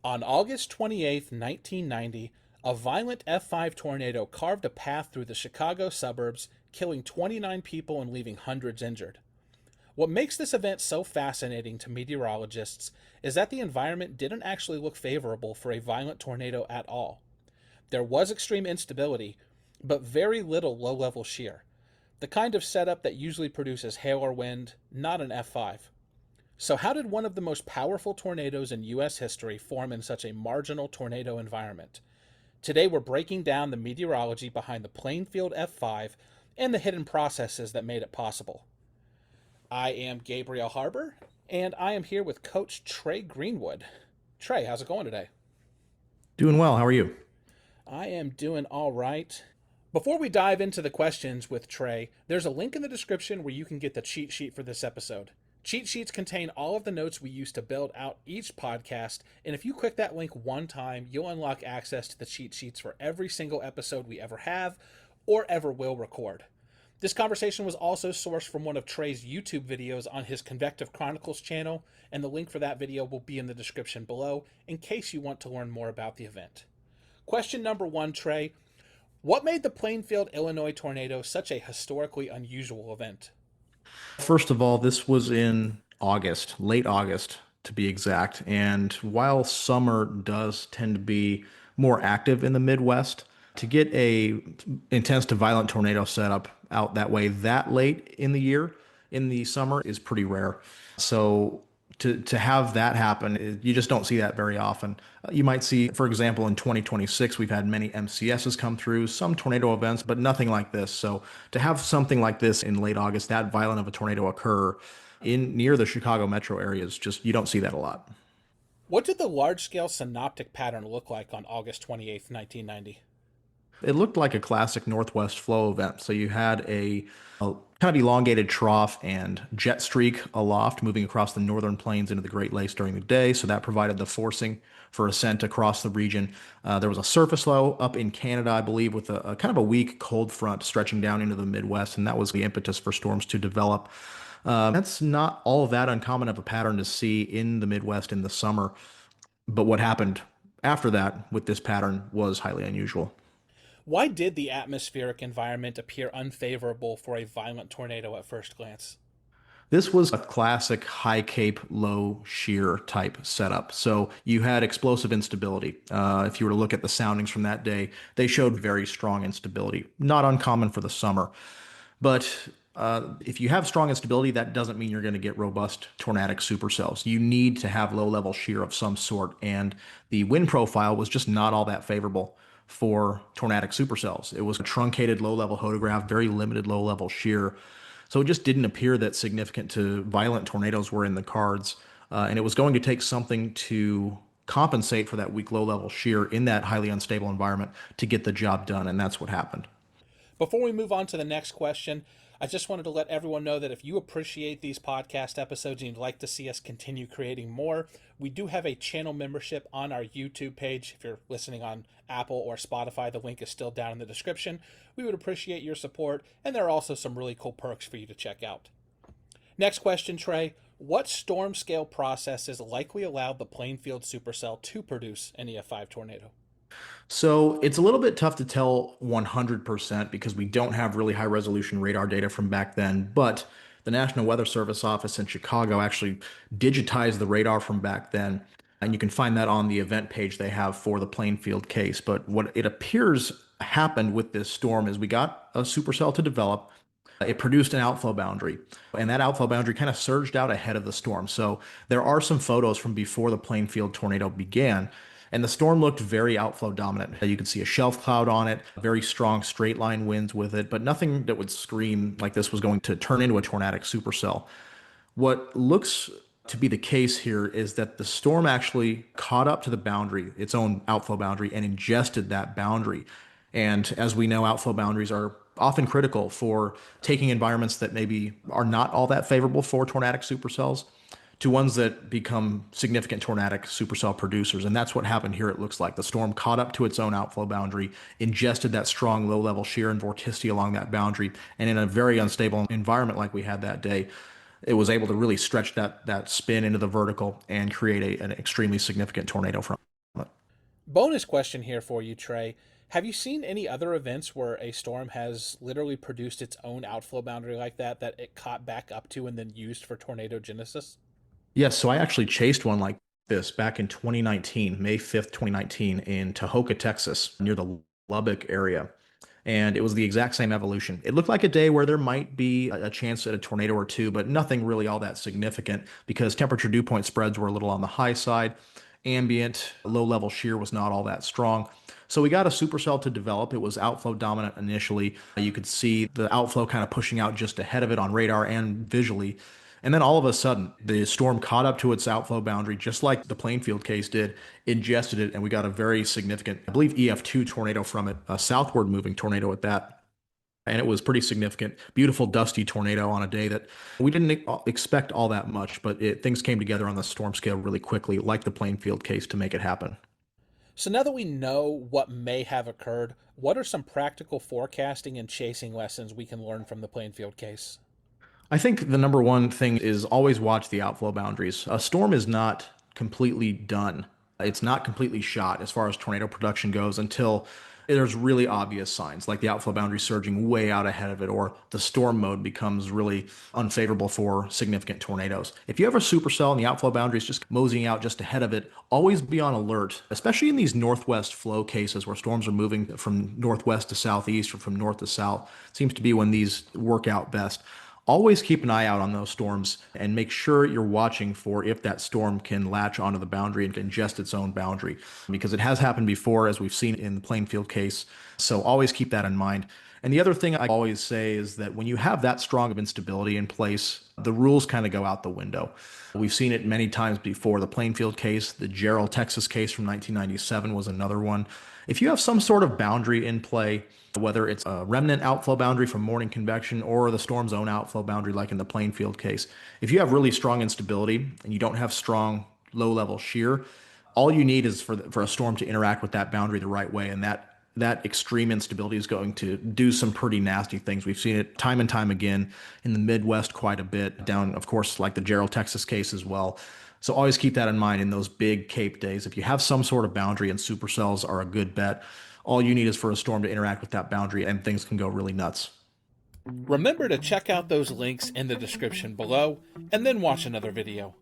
On August 28, 1990, a violent F5 tornado carved a path through the Chicago suburbs, killing 29 people and leaving hundreds injured. What makes this event so fascinating to meteorologists is that the environment didn't actually look favorable for a violent tornado at all. There was extreme instability, but very little low level shear, the kind of setup that usually produces hail or wind, not an F5. So, how did one of the most powerful tornadoes in U.S. history form in such a marginal tornado environment? Today, we're breaking down the meteorology behind the Plainfield F5 and the hidden processes that made it possible. I am Gabriel Harber, and I am here with Coach Trey Greenwood. Trey, how's it going today? Doing well. How are you? I am doing all right. Before we dive into the questions with Trey, there's a link in the description where you can get the cheat sheet for this episode. Cheat sheets contain all of the notes we use to build out each podcast, and if you click that link one time, you'll unlock access to the cheat sheets for every single episode we ever have or ever will record. This conversation was also sourced from one of Trey's YouTube videos on his Convective Chronicles channel, and the link for that video will be in the description below in case you want to learn more about the event. Question number one, Trey. What made the Plainfield, Illinois tornado such a historically unusual event? First of all, this was in August, late August to be exact. And while summer does tend to be more active in the Midwest, to get a intense to violent tornado setup out that way that late in the year in the summer is pretty rare. So to have that happen, you just don't see that very often. You might see, for example, in 2026, we've had many MCSs come through, some tornado events, but nothing like this. So to have something like this in late August, that violent of a tornado occur in near the Chicago metro area is just, you don't see that a lot. What did the large scale synoptic pattern look like on August 28th, 1990? It looked like a classic Northwest flow event. So you had a kind of elongated trough and jet streak aloft moving across the northern plains into the Great Lakes during the day. So that provided the forcing for ascent across the region. There was a surface low up in Canada, I believe, with a kind of a weak cold front stretching down into the Midwest. And that was the impetus for storms to develop. That's not all that uncommon of a pattern to see in the Midwest in the summer. But what happened after that with this pattern was highly unusual. Why did the atmospheric environment appear unfavorable for a violent tornado at first glance? This was a classic high cape, low shear type setup. So you had explosive instability. If you were to look at the soundings from that day, they showed very strong instability. Not uncommon for the summer. But if you have strong instability, that doesn't mean you're going to get robust tornadic supercells. You need to have low level shear of some sort. And the wind profile was just not all that favorable for tornadic supercells. It was a truncated low level hodograph, very limited low level shear. So it just didn't appear that significant to violent tornadoes were in the cards. And it was going to take something to compensate for that weak low level shear in that highly unstable environment to get the job done. And that's what happened. Before we move on to the next question, I just wanted to let everyone know that if you appreciate these podcast episodes and you'd like to see us continue creating more, we do have a channel membership on our YouTube page. If you're listening on Apple or Spotify, the link is still down in the description. We would appreciate your support, and there are also some really cool perks for you to check out. Next question, Trey. What storm scale processes likely allowed the Plainfield supercell to produce an EF5 tornado? So it's a little bit tough to tell 100% because we don't have really high resolution radar data from back then. But the National Weather Service office in Chicago actually digitized the radar from back then. And you can find that on the event page they have for the Plainfield case. But what it appears happened with this storm is we got a supercell to develop. It produced an outflow boundary, and that outflow boundary kind of surged out ahead of the storm. So there are some photos from before the Plainfield tornado began, and the storm looked very outflow dominant. You could see a shelf cloud on it, very strong straight line winds with it, but nothing that would scream like this was going to turn into a tornadic supercell. What looks to be the case here is that the storm actually caught up to the boundary, its own outflow boundary, and ingested that boundary. And as we know, outflow boundaries are often critical for taking environments that maybe are not all that favorable for tornadic supercells to ones that become significant tornadic supercell producers. And that's what happened here, it looks like. The storm caught up to its own outflow boundary, ingested that strong low-level shear and vorticity along that boundary, and in a very unstable environment like we had that day, it was able to really stretch that spin into the vertical and create an extremely significant tornado from it. Bonus question here for you, Trey. Have you seen any other events where a storm has literally produced its own outflow boundary like that it caught back up to and then used for tornadogenesis? Yes, so I actually chased one like this back in 2019, May 5th, 2019, in Tahoka, Texas, near the Lubbock area. And it was the exact same evolution. It looked like a day where there might be a chance at a tornado or two, but nothing really all that significant because temperature dew point spreads were a little on the high side. Ambient, low level shear was not all that strong. So we got a supercell to develop. It was outflow dominant initially. You could see the outflow kind of pushing out just ahead of it on radar and visually. And then all of a sudden, the storm caught up to its outflow boundary, just like the Plainfield case did, ingested it, and we got a very significant, I believe, EF2 tornado from it, a southward moving tornado at that. And it was pretty significant, beautiful, dusty tornado on a day that we didn't expect all that much, but things came together on the storm scale really quickly, like the Plainfield case, to make it happen. So now that we know what may have occurred, what are some practical forecasting and chasing lessons we can learn from the Plainfield case? I think the number one thing is always watch the outflow boundaries. A storm is not completely done. It's not completely shot as far as tornado production goes until there's really obvious signs, like the outflow boundary surging way out ahead of it, or the storm mode becomes really unfavorable for significant tornadoes. If you have a supercell and the outflow boundary is just moseying out just ahead of it, always be on alert, especially in these northwest flow cases where storms are moving from northwest to southeast or from north to south. It seems to be when these work out best. Always keep an eye out on those storms and make sure you're watching for if that storm can latch onto the boundary and ingest its own boundary, because it has happened before, as we've seen in the Plainfield case. So always keep that in mind. And the other thing I always say is that when you have that strong of instability in place, the rules kind of go out the window. We've seen it many times before. The Plainfield case, the Gerald, Texas case from 1997 was another one. If you have some sort of boundary in play, whether it's a remnant outflow boundary from morning convection or the storm zone outflow boundary, like in the Plainfield case, if you have really strong instability and you don't have strong low level shear, all you need is for a storm to interact with that boundary the right way. And that extreme instability is going to do some pretty nasty things. We've seen it time and time again in the Midwest quite a bit, down, of course, like the Gerald, Texas case as well. So always keep that in mind in those big Cape days. If you have some sort of boundary, and supercells are a good bet, all you need is for a storm to interact with that boundary and things can go really nuts. Remember to check out those links in the description below, and then watch another video.